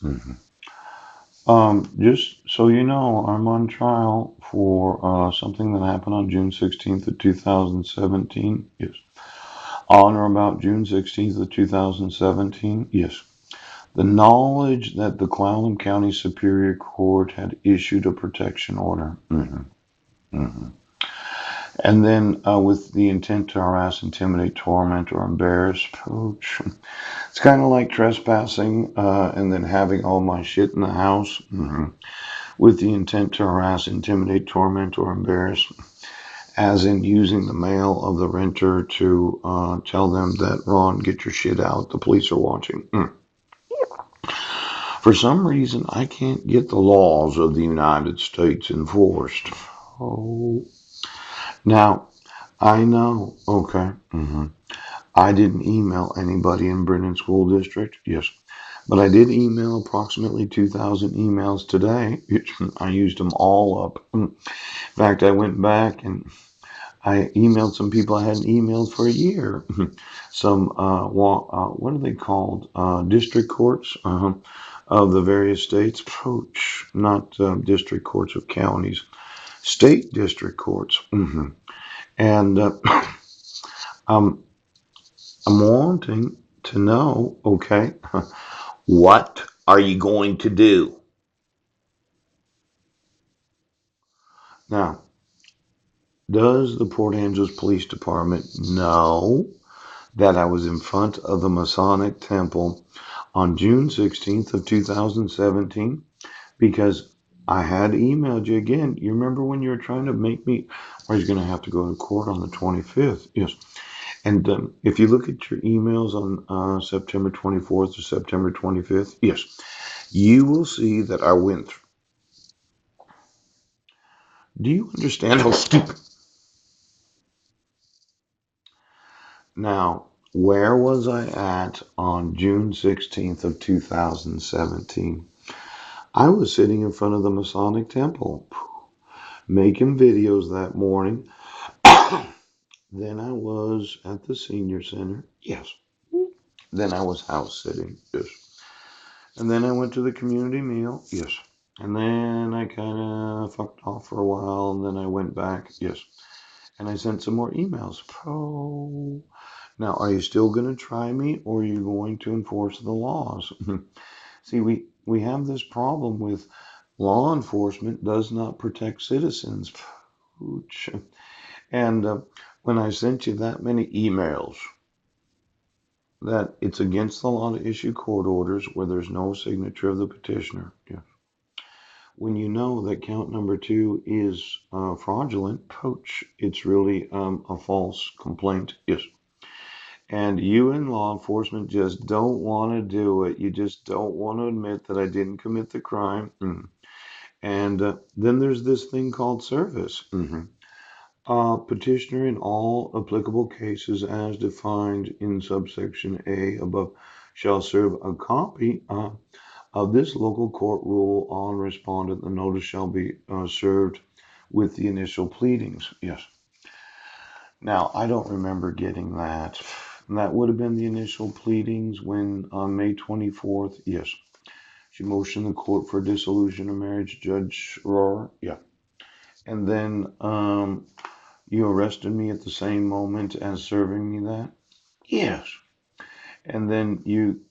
Yes. Just so you know, I'm on trial for something that happened on June 16th of 2017. Yes. On or about June 16th of 2017. Yes. The knowledge that the Clallam County Superior Court had issued a protection order. Hmm. And then with the intent to harass, intimidate, torment, or embarrass, poach. It's kind of like trespassing and then having all my shit in the house. With the intent to harass, intimidate, torment, or embarrass, as in using the mail of the renter to tell them that, Ron, get your shit out, the police are watching. For some reason, I can't get the laws of the United States enforced. Oh, now, I know, okay, I didn't email anybody in Brennan School District, yes, but I did email approximately 2,000 emails today. I used them all up. In fact, I went back and I emailed some people I hadn't emailed for a year. Some, what are they called? District courts of the various states. Approach, not district courts of counties, state district courts. And um, I'm wanting to know, okay, what are you going to do? Now, does the Port Angeles Police Department know that I was in front of the Masonic Temple on June 16th of 2017? Because I had emailed you again. You remember when you were trying to make me, I was going to have to go to court on the 25th. Yes. And if you look at your emails on September 24th to September 25th, yes, you will see that I went through. Do you understand how stupid? Now, where was I at on June 16th of 2017? I was sitting in front of the Masonic Temple making videos that morning. Then I was at the senior center. Yes. Then I was house sitting. Yes. And then I went to the community meal. Yes. And then I kind of fucked off for a while. And then I went back. Yes. And I sent some more emails. Oh. Now, are you still going to try me or are you going to enforce the laws? See, we have this problem with law enforcement does not protect citizens. Pooch. And when I sent you that many emails that it's against the law to issue court orders where there's no signature of the petitioner. Yeah. When you know that count number two is fraudulent, poach, it's really a false complaint. Yes. And you in law enforcement just don't want to do it. You just don't want to admit that I didn't commit the crime. And then there's this thing called service. Petitioner in all applicable cases as defined in subsection A above shall serve a copy of this local court rule on respondent. The notice shall be served with the initial pleadings. Yes. Now, I don't remember getting that. That would have been the initial pleadings when on May 24th. Yes. She motioned the court for dissolution of marriage, Judge Rohr. Yeah. And then you arrested me at the same moment as serving me that? Yes. And then you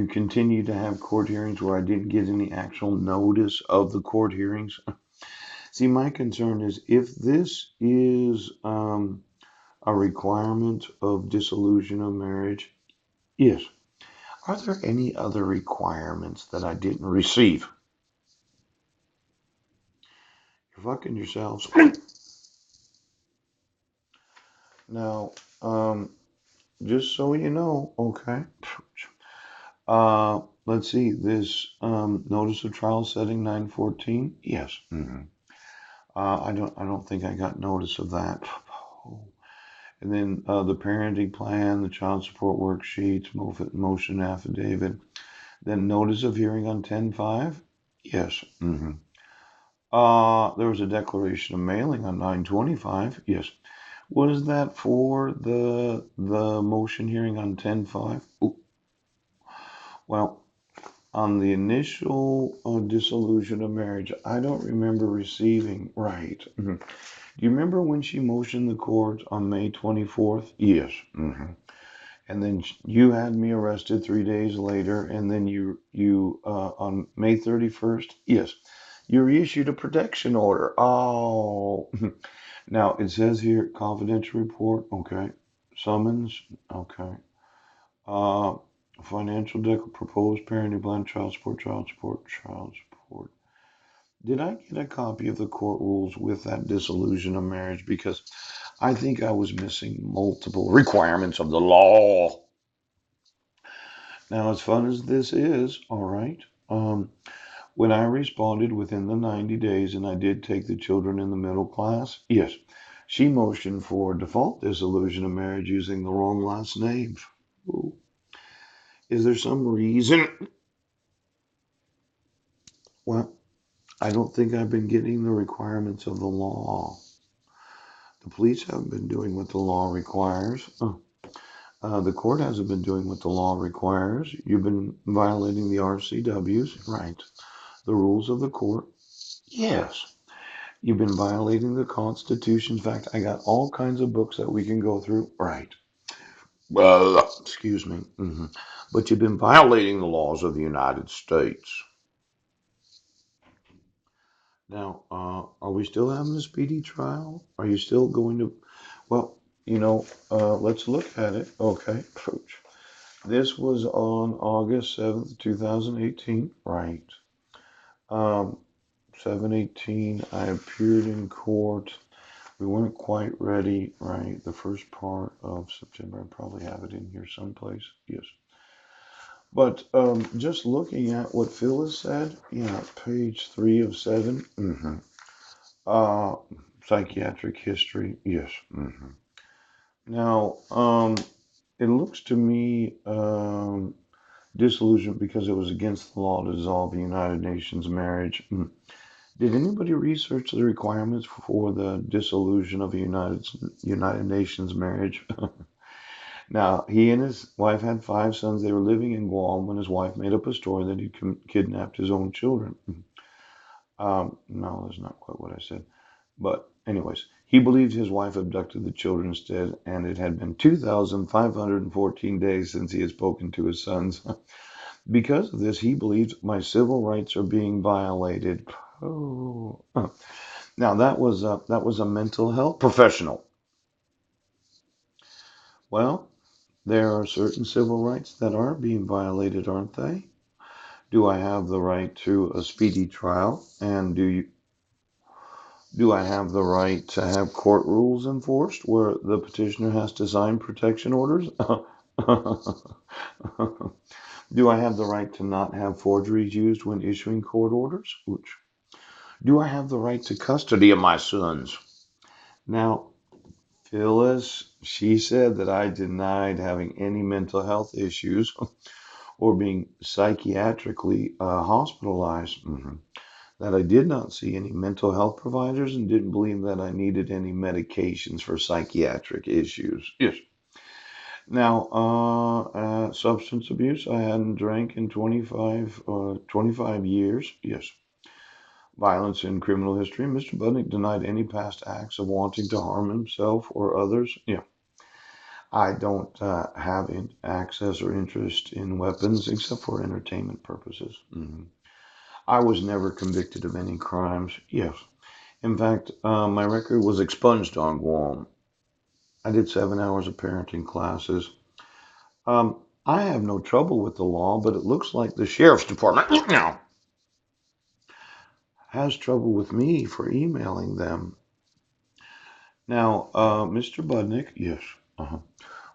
continue to have court hearings where I didn't get any actual notice of the court hearings. See, my concern is if this is a requirement of dissolution of marriage, yes. Are there any other requirements that I didn't receive? You're fucking yourselves. Now, just so you know, okay. Let's see. This notice of trial setting 914. Yes. I don't think I got notice of that. And then the parenting plan, the child support worksheets, motion affidavit. Then notice of hearing on 10/5. Yes. There was a declaration of mailing on 9/25. Yes. What is that for? The motion hearing on 10/5. Well, On the initial dissolution of marriage, I don't remember receiving, right. Do you remember when she motioned the court on May 24th? Yes. And then you had me arrested 3 days later, and then you on May 31st, yes, you reissued a protection order. Oh, now it says here confidential report. Okay, summons. Okay, uh, financial deck, proposed parenting plan, child support, child support, child support. Did I get a copy of the court rules with that dissolution of marriage? Because I think I was missing multiple requirements of the law. Now, as fun as this is, all right, when I responded within the 90 days and I did take the children in the middle class, yes, she motioned for default dissolution of marriage using the wrong last name. Ooh. Is there some reason? Well, I don't think I've been getting the requirements of the law. The police haven't been doing what the law requires. The court hasn't been doing what the law requires. You've been violating the RCWs, right? The rules of the court. Yes. You've been violating the Constitution. In fact, I got all kinds of books that we can go through. Right. Well, excuse me. But you've been violating the laws of the United States. Now, are we still having a speedy trial? Are you still going to? Well, let's look at it. Okay. This was on August 7th, 2018. Right. Um, 7/18, I appeared in court. We weren't quite ready, right? The first part of September, I probably have it in here someplace. Yes. But just looking at what Phyllis said, yeah, page 3 of 7. Uh, Psychiatric history, yes. Now, it looks to me disillusioned because it was against the law to dissolve the United Nations marriage. Did anybody research the requirements for the dissolution of a United Nations marriage? Now, he and his wife had 5 sons. They were living in Guam when his wife made up a story that he kidnapped his own children. No, that's not quite what I said. But, anyways, he believed his wife abducted the children instead, and it had been 2,514 days since he had spoken to his sons. Because of this, he believed my civil rights are being violated. Oh. Now that was a mental health professional. Well, there are certain civil rights that are being violated, aren't they? Do I have the right to a speedy trial? And do I have the right to have court rules enforced where the petitioner has to sign protection orders? Do I have the right to not have forgeries used when issuing court orders? Do I have the right to custody of my sons? Now, Phyllis, she said that I denied having any mental health issues or being psychiatrically hospitalized. That I did not see any mental health providers and didn't believe that I needed any medications for psychiatric issues. Yes. Now, substance abuse, I hadn't drank in 25 years. Yes. Violence in criminal history. Mr. Budnick denied any past acts of wanting to harm himself or others. Yeah. I don't have access or interest in weapons except for entertainment purposes. I was never convicted of any crimes. Yes. In fact, my record was expunged on Guam. I did 7 hours of parenting classes. I have no trouble with the law, but it looks like the sheriff's department now has trouble with me for emailing them. Now, Mr. Budnick, yes,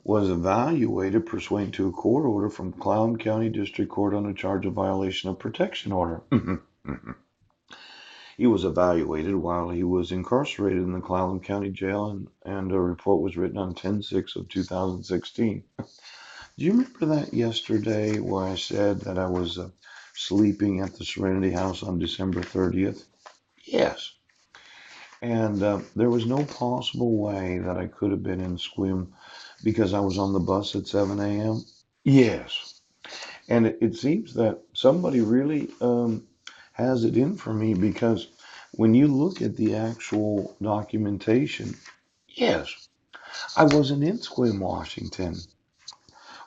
was evaluated pursuant to a court order from Clallam County District Court on a charge of violation of protection order. He was evaluated while he was incarcerated in the Clallam County Jail, and a report was written on 10/6 of 2016. Do you remember that yesterday where I said that I was sleeping at the Serenity House on December 30th? Yes. And there was no possible way that I could have been in Sequim because I was on the bus at 7 a.m. Yes. And it seems that somebody really has it in for me because when you look at the actual documentation, yes, I wasn't in Sequim, Washington.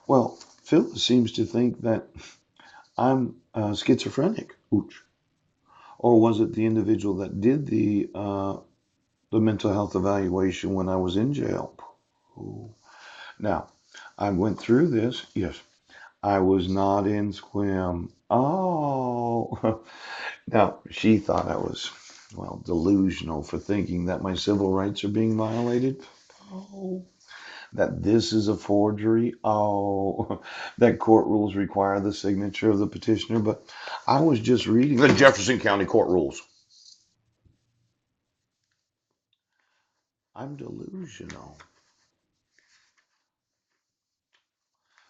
Well, Phyllis seems to think that I'm schizophrenic. Ooch. Or was it the individual that did the mental health evaluation when I was in jail? Ooh. Now, I went through this. Yes, I was not in Sequim. Oh, now she thought I was, well, delusional for thinking that my civil rights are being violated. Oh, that this is a forgery. Oh, that court rules require the signature of the petitioner. But I was just reading the Jefferson County court rules. I'm delusional.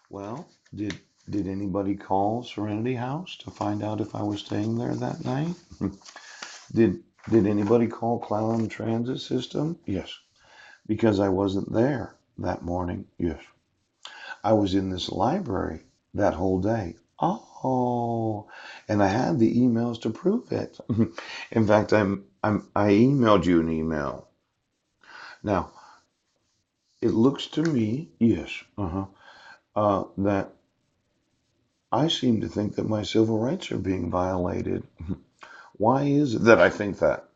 Well, did anybody call Serenity House to find out if I was staying there that night? Did did anybody call Clallam Transit System? Yes, because I wasn't there that morning. Yes, I was in this library that whole day. Oh, and I had the emails to prove it. In fact, I emailed you an email. Now, it looks to me, yes, that I seem to think that my civil rights are being violated. Why is it that I think that?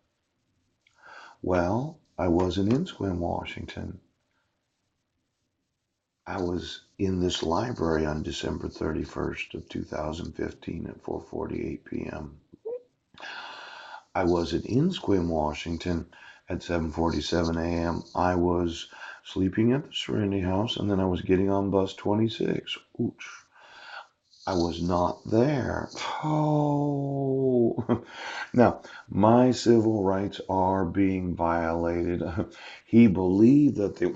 Well, I wasn't in Sequim, Washington. I was in this library on December 31st of 2015 at 4:48 p.m. I wasn't in Sequim, Washington at 7:47 a.m. I was sleeping at the Serenity House and then I was getting on bus 26. Ooch. I was not there. Oh. Now, my civil rights are being violated. He believed that they